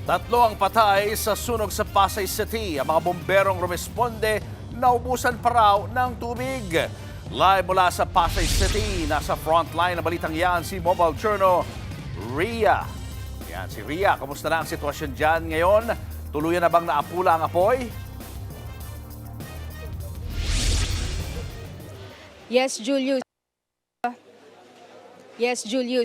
Tatlo ang patay sa sunog sa Pasay City. Ang mga bomberong rumesponde, naubusan pa raw ng tubig. Live mula sa Pasay City, nasa frontline ng balitang yan si Mobile Journal, Ria. Yan, si Ria, kamusta na ang sitwasyon dyan ngayon? Tuluyan na bang naapula ang apoy? Yes, Julius.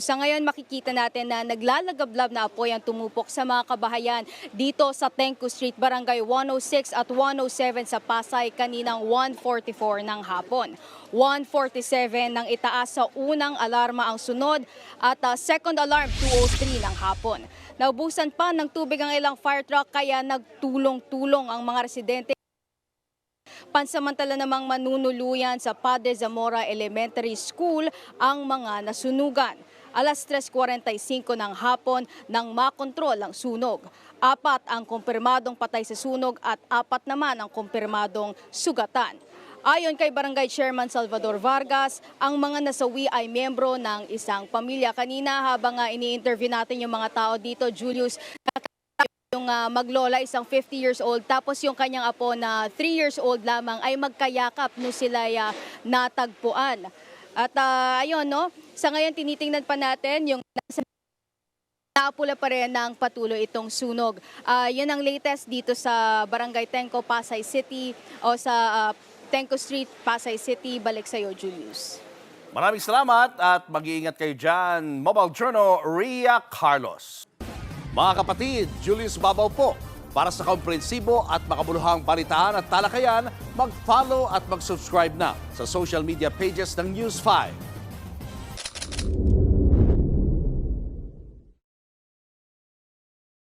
Sa ngayon makikita natin na naglalagablab na apoy ang tumupok sa mga kabahayan dito sa Tenco Street, Barangay 106 at 107 sa Pasay kaninang 1:44 ng hapon. 1:47 nang itaas sa unang alarma ang sunod at second alarm 2:03 ng hapon. Naubusan pa ng tubig ang ilang fire truck kaya nagtulong-tulong ang mga residente. Pansamantala namang manunuluyan sa Padre Zamora Elementary School ang mga nasunugan. Alas 3:45 ng hapon nang makontrol ang sunog. 4 ang kumpirmadong patay sa sunog at 4 naman ang kumpirmadong sugatan. Ayon kay Barangay Chairman Salvador Vargas, ang mga nasawi ay miyembro ng isang pamilya. Kanina habang ini-interview natin yung mga tao dito, Julius, yung maglola, isang 50 years old, tapos yung kanyang apo na 3 years old lamang ay magkayakap no sila natagpuan. At ayun, no, sa ngayon tinitingnan pa natin yung naapula pa rin ng patuloy itong sunog. Yun ang latest dito sa Barangay Tenco, Pasay City o sa Tenco Street, Pasay City. Balik sa iyo, Julius. Maraming salamat at mag-iingat kayo dyan. Mobile Journal, Ria Carlos. Mga kapatid, Julius Babaw po. Para sa komprehensibo at makabuluhang balitaan at talakayan, mag-follow at mag-subscribe na sa social media pages ng News 5.